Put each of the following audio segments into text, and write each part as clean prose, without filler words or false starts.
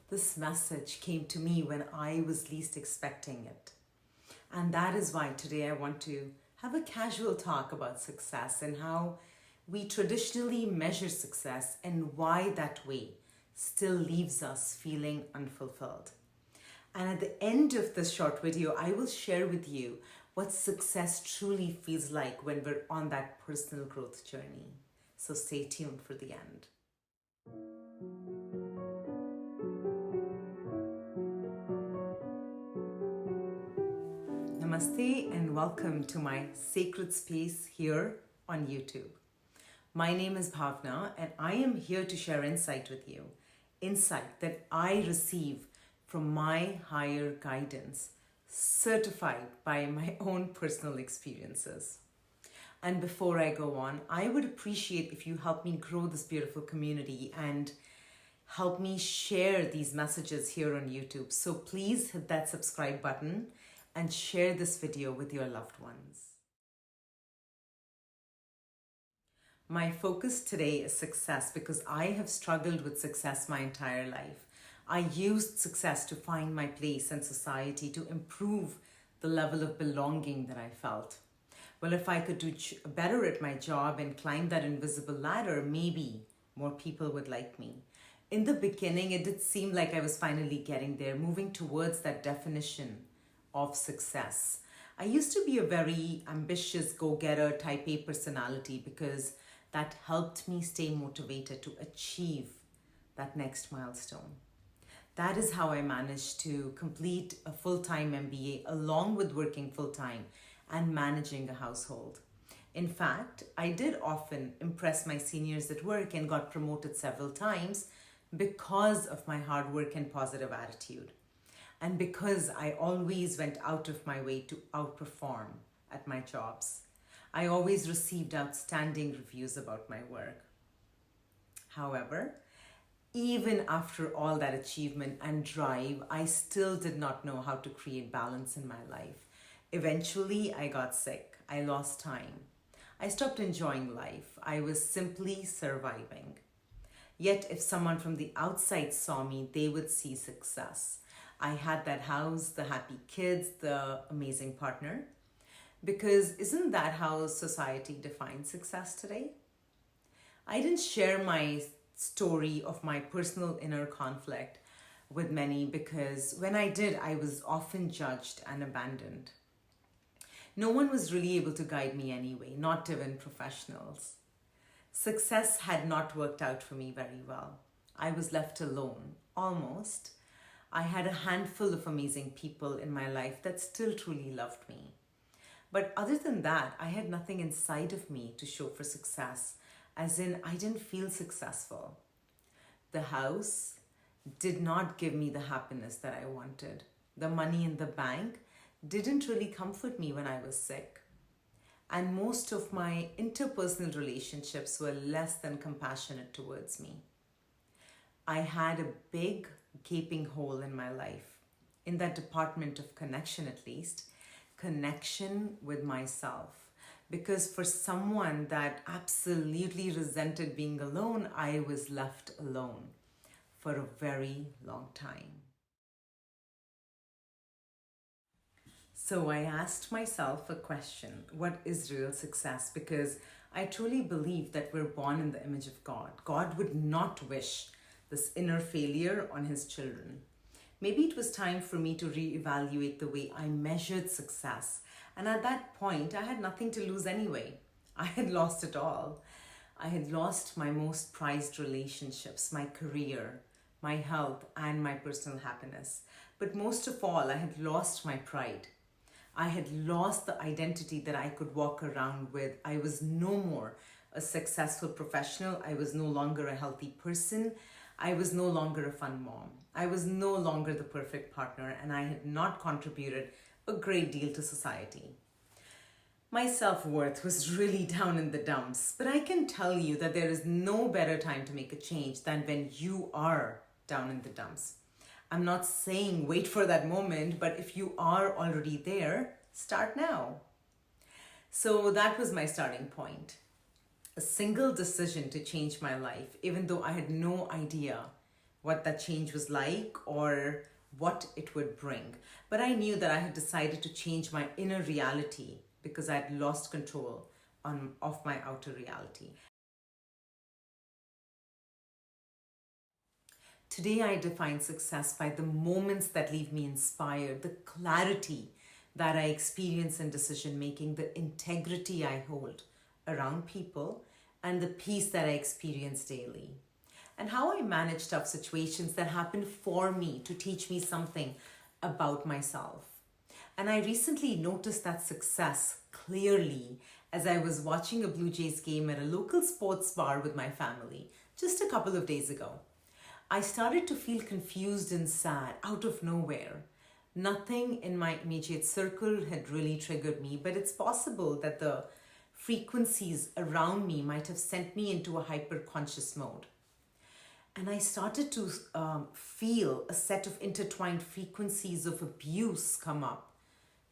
this message came to me when I was least expecting it. And that is why today I want to have a casual talk about success and how we traditionally measure success and why that way still leaves us feeling unfulfilled. And at the end of this short video, I will share with you what success truly feels like when we're on that personal growth journey. So stay tuned for the end. Namaste and welcome to my sacred space here on YouTube. My name is Bhavna and I am here to share insight with you. Insight that I receive from my higher guidance, certified by my own personal experiences. And before I go on, I would appreciate if you help me grow this beautiful community and help me share these messages here on YouTube. So please hit that subscribe button and share this video with your loved ones. My focus today is success because I have struggled with success my entire life. I used success to find my place in society, to improve the level of belonging that I felt. Well, if I could do better at my job and climb that invisible ladder, maybe more people would like me. In the beginning, it did seem like I was finally getting there, moving towards that definition of success. I used to be a very ambitious go-getter type A personality because that helped me stay motivated to achieve that next milestone. That is how I managed to complete a full-time MBA along with working full-time and managing a household. In fact, I did often impress my seniors at work and got promoted several times because of my hard work and positive attitude. And because I always went out of my way to outperform at my jobs. I always received outstanding reviews about my work. However, even after all that achievement and drive, I still did not know how to create balance in my life. Eventually, I got sick. I lost time. I stopped enjoying life. I was simply surviving. Yet, if someone from the outside saw me, they would see success. I had that house, the happy kids, the amazing partner. Because isn't that how society defines success today? I didn't share my story of my personal inner conflict with many because when I did, I was often judged and abandoned. No one was really able to guide me anyway, not even professionals. Success had not worked out for me very well. I was left alone, almost. I had a handful of amazing people in my life that still truly loved me. But other than that, I had nothing inside of me to show for success, as in I didn't feel successful. The house did not give me the happiness that I wanted. The money in the bank didn't really comfort me when I was sick. And most of my interpersonal relationships were less than compassionate towards me. I had a big gaping hole in my life, in that department of connection at least, connection with myself. Because for someone that absolutely resented being alone, I was left alone for a very long time. So I asked myself a question, what is real success? Because I truly believe that we're born in the image of God. God would not wish this inner failure on his children. Maybe it was time for me to reevaluate the way I measured success. And at that point, I had nothing to lose anyway. I had lost it all. I had lost my most prized relationships, my career, my health, and my personal happiness. But most of all, I had lost my pride. I had lost the identity that I could walk around with. I was no more a successful professional. I was no longer a healthy person. I was no longer a fun mom. I was no longer the perfect partner, and I had not contributed a great deal to society. My self-worth was really down in the dumps, but I can tell you that there is no better time to make a change than when you are down in the dumps. I'm not saying wait for that moment, but if you are already there, start now. So that was my starting point. A single decision to change my life, even though I had no idea what that change was like or what it would bring. But I knew that I had decided to change my inner reality because I had lost control of my outer reality. Today, I define success by the moments that leave me inspired, the clarity that I experience in decision making, the integrity I hold around people, and the peace that I experience daily. And how I manage tough situations that happen for me to teach me something about myself. And I recently noticed that success clearly as I was watching a Blue Jays game at a local sports bar with my family just a couple of days ago. I started to feel confused and sad out of nowhere. Nothing in my immediate circle had really triggered me, but it's possible that the frequencies around me might have sent me into a hyper-conscious mode. And I started to feel a set of intertwined frequencies of abuse come up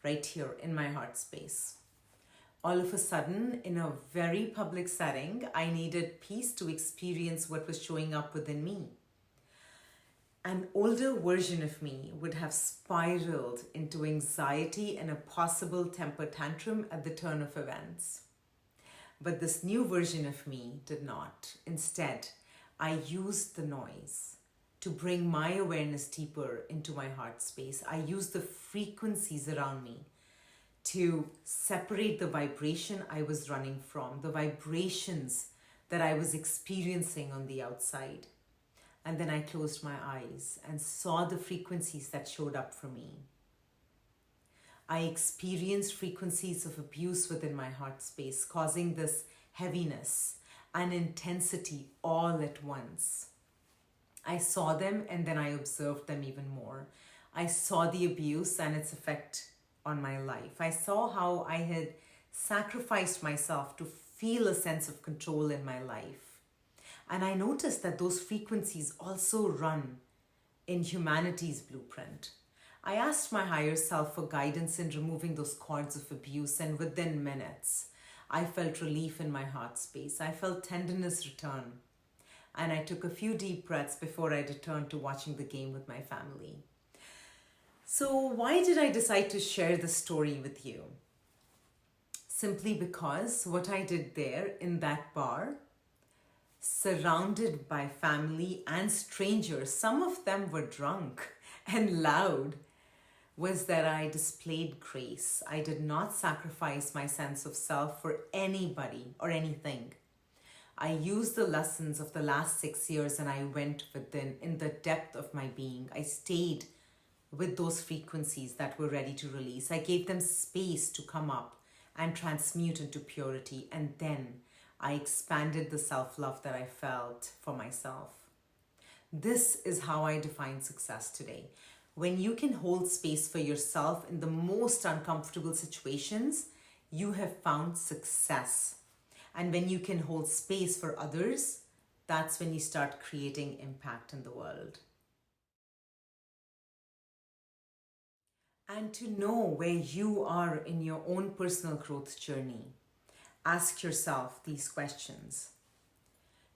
right here in my heart space. All of a sudden, in a very public setting, I needed peace to experience what was showing up within me. An older version of me would have spiraled into anxiety and a possible temper tantrum at the turn of events. But this new version of me did not. Instead, I used the noise to bring my awareness deeper into my heart space. I used the frequencies around me to separate the vibration I was running from, the vibrations that I was experiencing on the outside. And then I closed my eyes and saw the frequencies that showed up for me. I experienced frequencies of abuse within my heart space, causing this heaviness and intensity all at once. I saw them and then I observed them even more. I saw the abuse and its effect on my life. I saw how I had sacrificed myself to feel a sense of control in my life. And I noticed that those frequencies also run in humanity's blueprint. I asked my higher self for guidance in removing those cords of abuse, and within minutes, I felt relief in my heart space. I felt tenderness return. And I took a few deep breaths before I returned to watching the game with my family. So why did I decide to share this story with you? Simply because what I did there in that bar, surrounded by family and strangers, some of them were drunk and loud, was that I displayed grace. I did not sacrifice my sense of self for anybody or anything. I used the lessons of the last 6 years and I went within, in the depth of my being. I stayed with those frequencies that were ready to release. I gave them space to come up and transmute into purity, and then I expanded the self-love that I felt for myself. This is how I define success today. When you can hold space for yourself in the most uncomfortable situations, you have found success. And when you can hold space for others, that's when you start creating impact in the world. And to know where you are in your own personal growth journey, ask yourself these questions.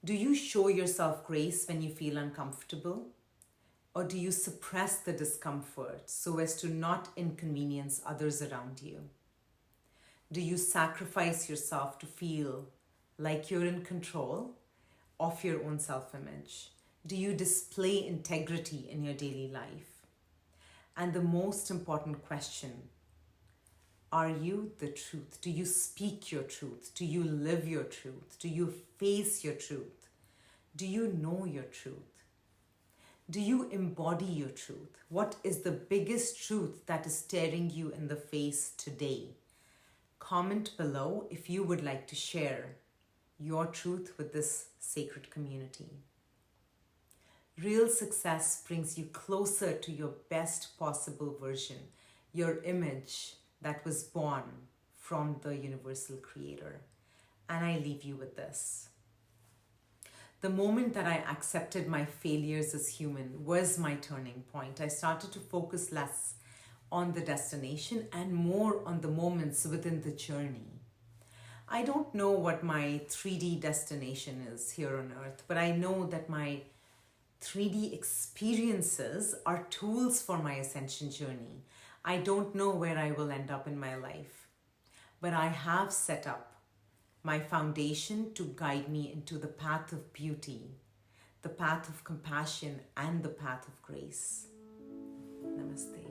Do you show yourself grace when you feel uncomfortable? Or do you suppress the discomfort so as to not inconvenience others around you? Do you sacrifice yourself to feel like you're in control of your own self-image? Do you display integrity in your daily life? And the most important question, are you the truth? Do you speak your truth? Do you live your truth? Do you face your truth? Do you know your truth? Do you embody your truth? What is the biggest truth that is staring you in the face today? Comment below if you would like to share your truth with this sacred community. Real success brings you closer to your best possible version, your image that was born from the universal creator. And I leave you with this. The moment that I accepted my failures as human was my turning point. I started to focus less on the destination and more on the moments within the journey. I don't know what my 3D destination is here on earth, but I know that my 3D experiences are tools for my ascension journey. I don't know where I will end up in my life, but I have set up my foundation to guide me into the path of beauty, the path of compassion, and the path of grace. Namaste.